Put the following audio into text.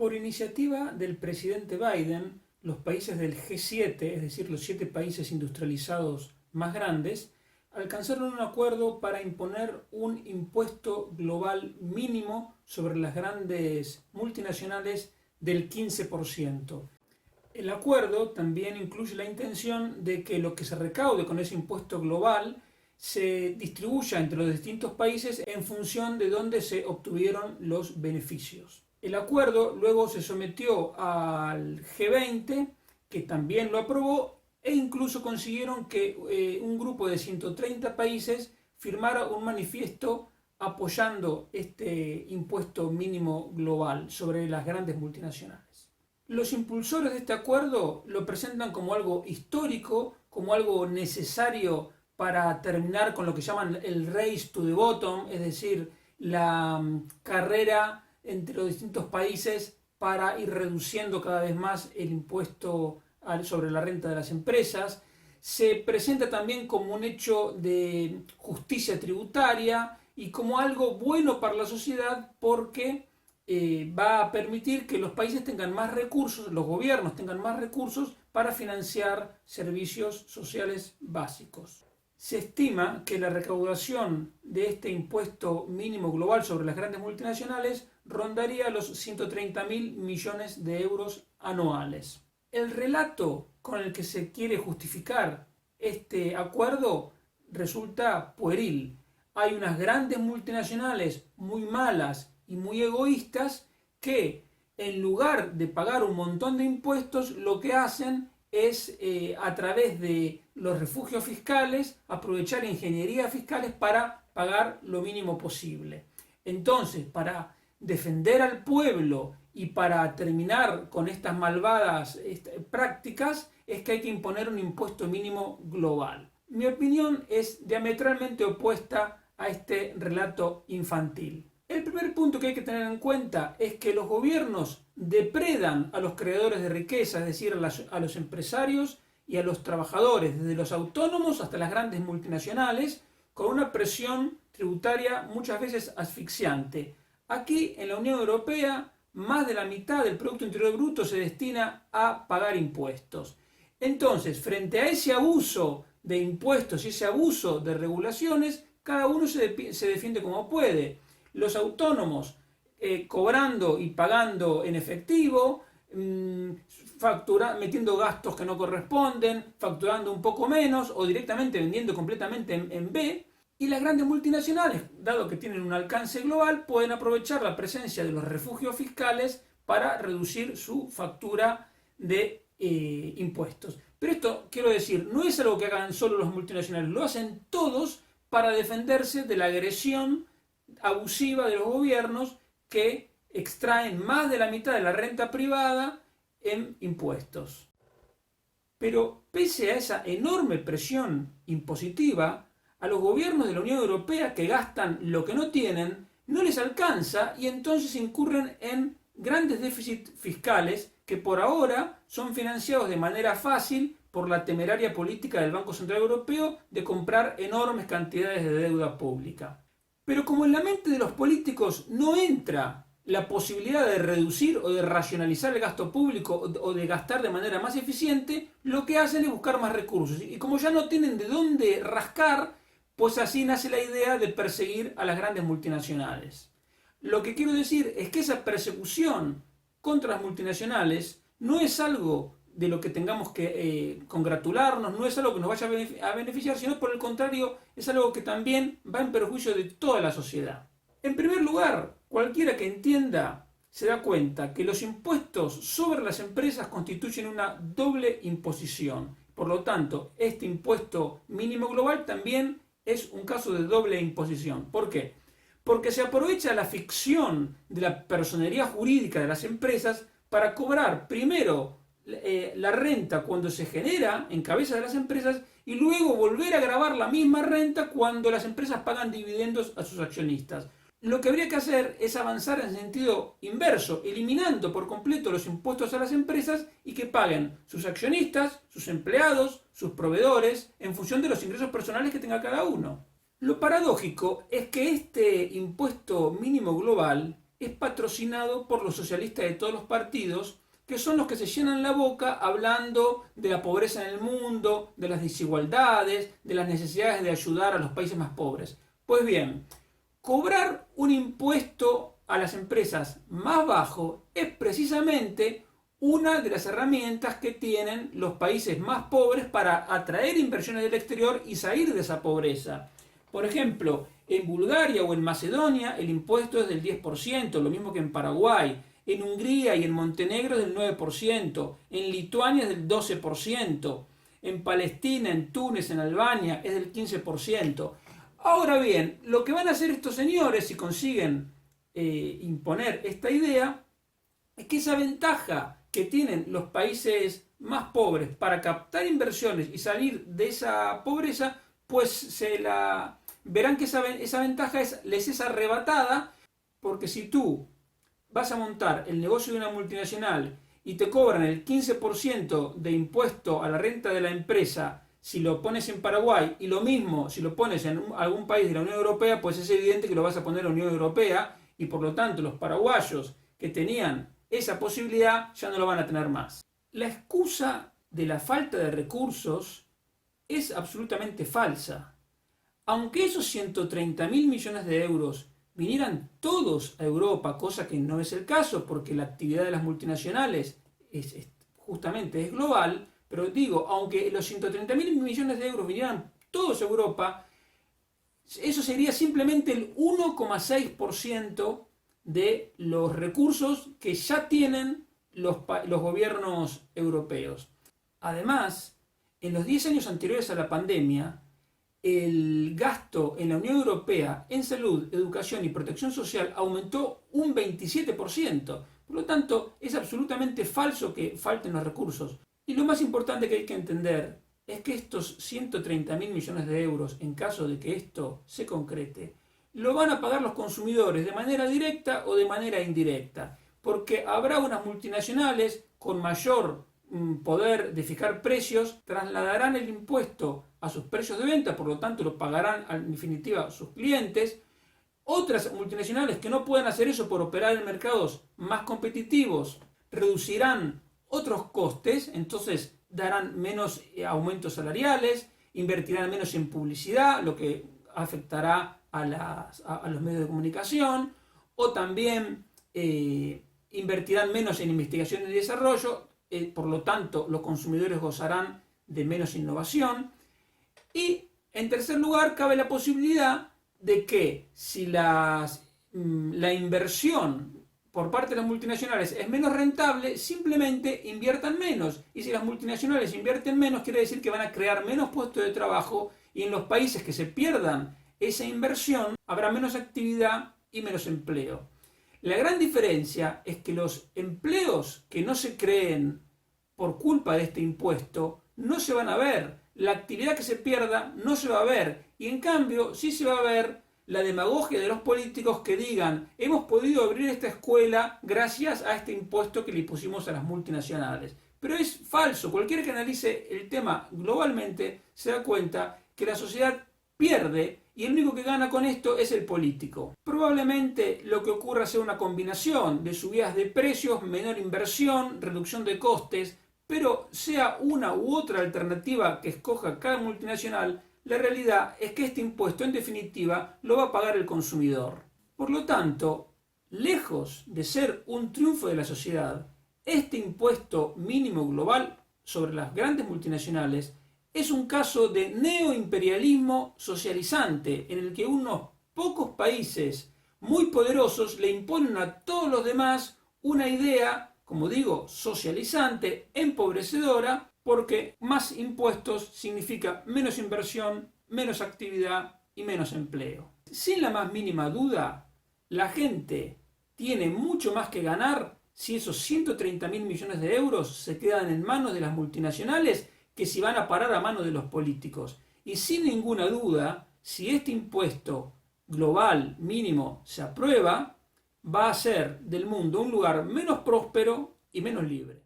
Por iniciativa del presidente Biden, los países del G7, es decir, los 7 países industrializados más grandes, alcanzaron un acuerdo para imponer un impuesto global mínimo sobre las grandes multinacionales del 15%. El acuerdo también incluye la intención de que lo que se recaude con ese impuesto global se distribuya entre los distintos países en función de dónde se obtuvieron los beneficios. El acuerdo luego se sometió al G20, que también lo aprobó, e incluso consiguieron que un grupo de 130 países firmara un manifiesto apoyando este impuesto mínimo global sobre las grandes multinacionales. Los impulsores de este acuerdo lo presentan como algo histórico, como algo necesario para terminar con lo que llaman el race to the bottom, es decir, la carrera entre los distintos países para ir reduciendo cada vez más el impuesto sobre la renta de las empresas. Se presenta también como un hecho de justicia tributaria y como algo bueno para la sociedad porque va a permitir que los países tengan más recursos, los gobiernos tengan más recursos para financiar servicios sociales básicos. Se estima que la recaudación de este impuesto mínimo global sobre las grandes multinacionales rondaría los 130.000 millones de euros anuales. El relato con el que se quiere justificar este acuerdo resulta pueril. Hay unas grandes multinacionales muy malas y muy egoístas que en lugar de pagar un montón de impuestos lo que hacen es a través de los refugios fiscales aprovechar ingenierías fiscales para pagar lo mínimo posible. Entonces, para defender al pueblo y para terminar con estas malvadas prácticas es que hay que imponer un impuesto mínimo global. Mi opinión es diametralmente opuesta a este relato infantil. El primer punto que hay que tener en cuenta es que los gobiernos depredan a los creadores de riqueza, es decir, a los empresarios y a los trabajadores, desde los autónomos hasta las grandes multinacionales, con una presión tributaria muchas veces asfixiante. Aquí, en la Unión Europea, más de la mitad del Producto Interior Bruto se destina a pagar impuestos. Entonces, frente a ese abuso de impuestos y ese abuso de regulaciones, cada uno se defiende como puede. Los autónomos cobrando y pagando en efectivo, metiendo gastos que no corresponden, facturando un poco menos o directamente vendiendo completamente en B. Y las grandes multinacionales, dado que tienen un alcance global, pueden aprovechar la presencia de los refugios fiscales para reducir su factura de impuestos. Pero esto, quiero decir, no es algo que hagan solo los multinacionales, lo hacen todos para defenderse de la agresión abusiva de los gobiernos que extraen más de la mitad de la renta privada en impuestos. Pero pese a esa enorme presión impositiva, a los gobiernos de la Unión Europea que gastan lo que no tienen, no les alcanza y entonces incurren en grandes déficits fiscales que por ahora son financiados de manera fácil por la temeraria política del Banco Central Europeo de comprar enormes cantidades de deuda pública. Pero como en la mente de los políticos no entra la posibilidad de reducir o de racionalizar el gasto público o de gastar de manera más eficiente, lo que hacen es buscar más recursos. Y como ya no tienen de dónde rascar, pues así nace la idea de perseguir a las grandes multinacionales. Lo que quiero decir es que esa persecución contra las multinacionales no es algo de lo que tengamos que congratularnos, no es algo que nos vaya a beneficiar, sino por el contrario, es algo que también va en perjuicio de toda la sociedad. En primer lugar, cualquiera que entienda se da cuenta que los impuestos sobre las empresas constituyen una doble imposición. Por lo tanto, este impuesto mínimo global también es un caso de doble imposición. ¿Por qué? Porque se aprovecha la ficción de la personería jurídica de las empresas para cobrar primero la renta cuando se genera en cabeza de las empresas y luego volver a grabar la misma renta cuando las empresas pagan dividendos a sus accionistas. Lo que habría que hacer es avanzar en sentido inverso, eliminando por completo los impuestos a las empresas y que paguen sus accionistas, sus empleados, sus proveedores, en función de los ingresos personales que tenga cada uno. Lo paradójico es que este impuesto mínimo global es patrocinado por los socialistas de todos los partidos, que son los que se llenan la boca hablando de la pobreza en el mundo, de las desigualdades, de las necesidades de ayudar a los países más pobres. Pues bien, cobrar un impuesto a las empresas más bajo es precisamente una de las herramientas que tienen los países más pobres para atraer inversiones del exterior y salir de esa pobreza. Por ejemplo, en Bulgaria o en Macedonia el impuesto es del 10%, lo mismo que en Paraguay. En Hungría y en Montenegro es del 9%, en Lituania es del 12%, en Palestina, en Túnez, en Albania es del 15%. Ahora bien, lo que van a hacer estos señores si consiguen imponer esta idea es que esa ventaja que tienen los países más pobres para captar inversiones y salir de esa pobreza, pues verán que esa ventaja les es arrebatada, porque si tú vas a montar el negocio de una multinacional y te cobran el 15% de impuesto a la renta de la empresa si lo pones en Paraguay, y lo mismo si lo pones en algún país de la Unión Europea, pues es evidente que lo vas a poner en la Unión Europea, y por lo tanto los paraguayos que tenían esa posibilidad ya no lo van a tener más. La excusa de la falta de recursos es absolutamente falsa. Aunque esos 130.000 millones de euros vinieran todos a Europa, cosa que no es el caso porque la actividad de las multinacionales justamente es global, pero digo, aunque los 130.000 millones de euros vinieran todos a Europa, eso sería simplemente el 1,6% de los recursos que ya tienen los gobiernos europeos. Además, en los 10 años anteriores a la pandemia, el gasto en la Unión Europea en salud, educación y protección social aumentó un 27%. Por lo tanto, es absolutamente falso que falten los recursos. Y lo más importante que hay que entender es que estos 130.000 millones de euros, en caso de que esto se concrete, lo van a pagar los consumidores de manera directa o de manera indirecta, porque habrá unas multinacionales con mayor poder de fijar precios, trasladarán el impuesto a sus precios de venta, por lo tanto lo pagarán en definitiva sus clientes. Otras multinacionales que no puedan hacer eso por operar en mercados más competitivos reducirán otros costes, entonces darán menos aumentos salariales, invertirán menos en publicidad, lo que afectará a los medios de comunicación, o también invertirán menos en investigación y desarrollo, por lo tanto los consumidores gozarán de menos innovación. Y en tercer lugar cabe la posibilidad de que si la inversión por parte de las multinacionales es menos rentable, simplemente inviertan menos. Y si las multinacionales invierten menos, quiere decir que van a crear menos puestos de trabajo, y en los países que se pierdan esa inversión habrá menos actividad y menos empleo. La gran diferencia es que los empleos que no se creen por culpa de este impuesto no se van a ver. La actividad que se pierda no se va a ver, y en cambio sí se va a ver la demagogia de los políticos que digan: hemos podido abrir esta escuela gracias a este impuesto que le pusimos a las multinacionales. Pero es falso. Cualquiera que analice el tema globalmente se da cuenta que la sociedad pierde y el único que gana con esto es el político. Probablemente lo que ocurra sea una combinación de subidas de precios, menor inversión, reducción de costes, pero sea una u otra alternativa que escoja cada multinacional, la realidad es que este impuesto en definitiva lo va a pagar el consumidor. Por lo tanto, lejos de ser un triunfo de la sociedad, este impuesto mínimo global sobre las grandes multinacionales es un caso de neoimperialismo socializante, en el que unos pocos países muy poderosos le imponen a todos los demás una idea, como digo, socializante, empobrecedora, porque más impuestos significa menos inversión, menos actividad y menos empleo. Sin la más mínima duda, la gente tiene mucho más que ganar si esos 130.000 millones de euros se quedan en manos de las multinacionales que si van a parar a manos de los políticos. Y sin ninguna duda, si este impuesto global mínimo se aprueba, va a hacer del mundo un lugar menos próspero y menos libre.